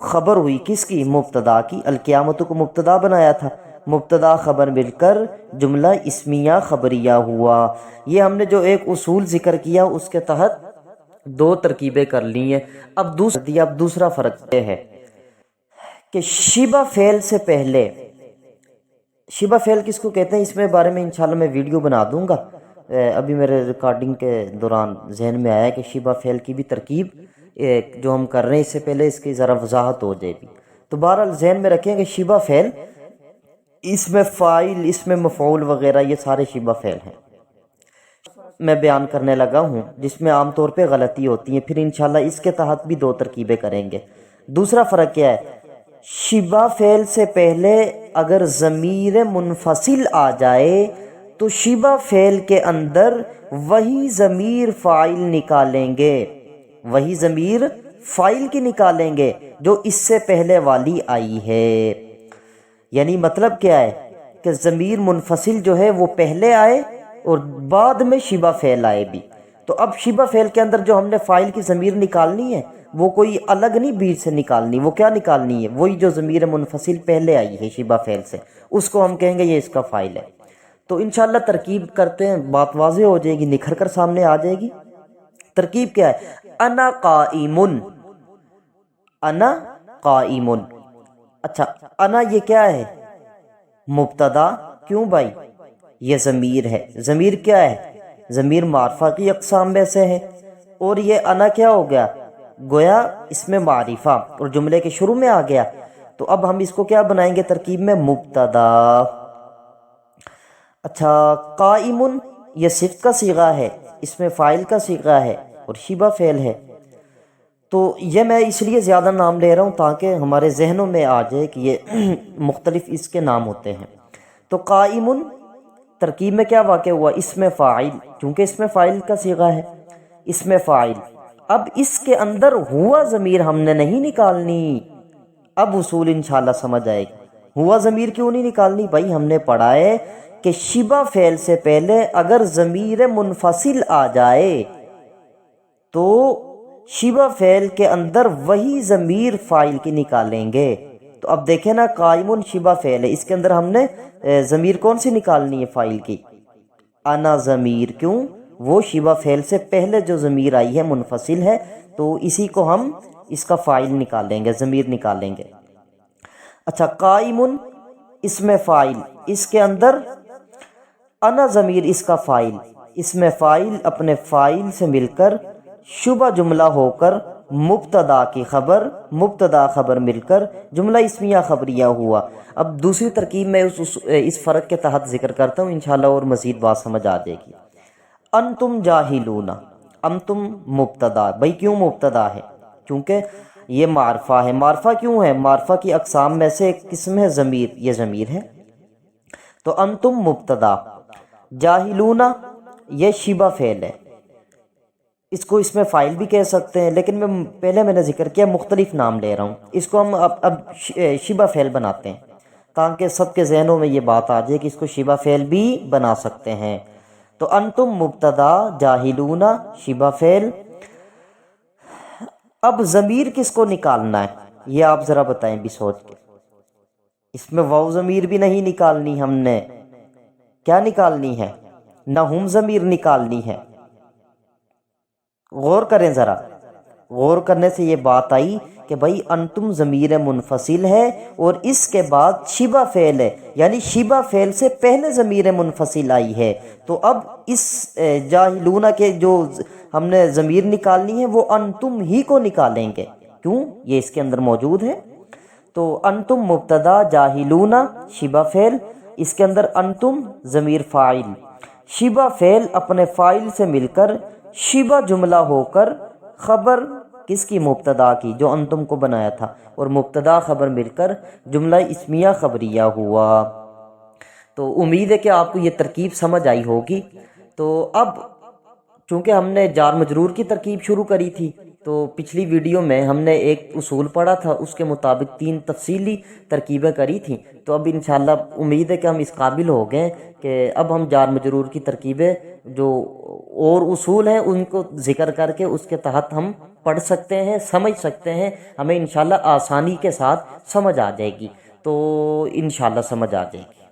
خبر ہوئی کس کی؟ مبتدا کی۔ القیامت کو مبتدا بنایا تھا، مبتدا خبر مل کر جملہ اسمیہ خبریہ ہوا۔ یہ ہم نے جو ایک اصول ذکر کیا اس کے تحت دو ترکیبیں کر لی ہیں۔ اب دوسرا فرق یہ ہے کہ شبہ فعل سے پہلے، شبہ فعل کس کو کہتے ہیں اس میں بارے میں انشاءاللہ میں ویڈیو بنا دوں گا۔ ابھی میرے ریکارڈنگ کے دوران ذہن میں آیا کہ شبہ فعل کی بھی ترکیب جو ہم کر رہے ہیں اس سے پہلے اس کی ذرا وضاحت ہو جائے گی۔ تو بہرحال ذہن میں رکھیں کہ شبہ فعل، اس میں فاعل، اس میں مفعول وغیرہ یہ سارے شبہ فعل ہیں میں بیان کرنے لگا ہوں، جس میں عام طور پہ غلطی ہوتی ہے۔ پھر انشاءاللہ اس کے تحت بھی دو ترکیبیں کریں گے۔ دوسرا فرق کیا ہے؟ شبہ فعل سے پہلے اگر ضمیر منفصل آ جائے تو شبہ فعل کے اندر وہی ضمیر فاعل نکالیں گے، وہی ضمیر فاعل کی نکالیں گے جو اس سے پہلے والی آئی ہے۔ یعنی مطلب کیا ہے کہ ضمیر منفصل جو ہے وہ پہلے آئے اور بعد میں شبہ فعل آئے بھی۔ تو اب شبہ فعل کے اندر جو ہم نے فاعل کی ضمیر نکالنی ہے وہ کوئی الگ نہیں بیچ سے نکالنی، وہ کیا نکالنی ہے؟ وہی جو ضمیر منفصل پہلے آئی ہے شبہ فعل سے، اس کو ہم کہیں گے یہ اس کا فاعل ہے۔ تو انشاءاللہ ترکیب کرتے ہیں، بات واضح ہو جائے گی، نکھر کر سامنے آ جائے گی۔ ترکیب کیا ہے؟ انا قائم، انا قائم۔ اچھا انا یہ کیا ہے؟ مبتدا۔ کیوں بھائی؟ یہ ضمیر ہے۔ ضمیر کیا ہے؟ ضمیر معرفہ کی اقسام میں سے ہے، اور یہ انا کیا ہو گیا؟ گویا اس میں معرفہ اور جملے کے شروع میں آ گیا۔ تو اب ہم اس کو کیا بنائیں گے ترکیب میں؟ مبتدا۔ اچھا قائم یہ صفت کا صیغہ ہے، اس میں فاعل کا صیغہ ہے اور شبہ فعل ہے۔ تو یہ میں اس لیے زیادہ نام لے رہا ہوں تاکہ ہمارے ذہنوں میں آ جائے کہ یہ مختلف اس کے نام ہوتے ہیں۔ تو قائم ترکیب میں کیا واقع ہوا؟ اس میں فاعل، چونکہ اس میں فاعل کا صیغہ ہے، اس میں فاعل۔ اب اس کے اندر ہوا ضمیر ہم نے نہیں نکالنی۔ اب اصول انشاءاللہ سمجھ آئے گا۔ ہوا ضمیر کیوں نہیں نکالنی؟ بھائی ہم نے پڑھا ہے کہ شبہ فعل سے پہلے اگر ضمیر منفصل آ جائے تو شبہ فعل کے اندر وہی ضمیر فاعل کی نکالیں گے۔ تو اب دیکھیں نا، قائم شبہ فعل ہے، اس کے اندر ہم نے ضمیر کون سی نکالنی ہے؟ فاعل کی۔ انا ضمیر، کیوں؟ وہ شبہ فعل سے پہلے جو ضمیر آئی ہے منفصل ہے، تو اسی کو ہم اس کا فاعل نکالیں گے، ضمیر نکالیں گے۔ اچھا قائم اس میں فاعل، اس کے اندر انا ضمیر اس کا فاعل، اس میں فاعل اپنے فاعل سے مل کر شبہ جملہ ہو کر مبتدا کی خبر، مبتدا خبر مل کر جملہ اسمیہ خبریہ ہوا۔ اب دوسری ترکیب میں اس فرق کے تحت ذکر کرتا ہوں، انشاءاللہ اور مزید بات سمجھ آ جائے گی۔ انتم جاہلون، انتم مبتدا۔ بھائی کیوں مبتدا ہے؟ کیونکہ یہ معرفہ ہے۔ معرفہ کیوں ہے؟ معرفہ کی اقسام میں سے ایک قسم ہے ضمیر، یہ ضمیر ہے۔ تو انتم مبتدا، جاہلون یہ شبہ فعل ہے، اس کو اس میں فاعل بھی کہہ سکتے ہیں، لیکن میں نے ذکر کیا مختلف نام لے رہا ہوں۔ اس کو ہم اب شبہ فعل بناتے ہیں تاکہ سب کے ذہنوں میں یہ بات آ جائے کہ اس کو شبہ فعل بھی بنا سکتے ہیں۔ تو انتم مبتدا، جاہلون شبہ فعل۔ اب ضمیر کس کو نکالنا ہے یہ آپ ذرا بتائیں بھی سوچ کے۔ اس میں واو ضمیر بھی نہیں نکالنی، ہم نے کیا نکالنی ہے؟ نہ ہم ضمیر نکالنی ہے۔ غور کریں ذرا، غور کرنے سے یہ بات آئی کہ بھائی انتم ضمیر منفصل ہے اور اس کے بعد شبہ فعل ہے، یعنی شبہ فعل سے پہلے ضمیر منفصل آئی ہے۔ تو اب اس جاہلون کے جو ہم نے ضمیر نکالنی ہے وہ انتم ہی کو نکالیں گے، کیوں؟ یہ اس کے اندر موجود ہے۔ تو انتم مبتدا، جاہلون شبہ فعل، اس کے اندر انتم ضمیر فاعل، شبہ فعل اپنے فاعل سے مل کر شبہ جملہ ہو کر خبر کس کی؟ مبتدا کی، جو انتم کو بنایا تھا، اور مبتدا خبر مل کر جملہ اسمیہ خبریہ ہوا۔ تو امید ہے کہ آپ کو یہ ترکیب سمجھ آئی ہوگی۔ تو اب چونکہ ہم نے جار مجرور کی ترکیب شروع کری تھی تو پچھلی ویڈیو میں ہم نے ایک اصول پڑھا تھا، اس کے مطابق 3 تفصیلی ترکیبیں کری تھیں، تو اب انشاءاللہ امید ہے کہ ہم اس قابل ہو گئے کہ اب ہم جار مجرور کی ترکیبیں جو اور اصول ہیں ان کو ذکر کر کے اس کے تحت ہم پڑھ سکتے ہیں، سمجھ سکتے ہیں، ہمیں انشاءاللہ آسانی کے ساتھ سمجھ آ جائے گی، تو انشاءاللہ سمجھ آ جائے گی۔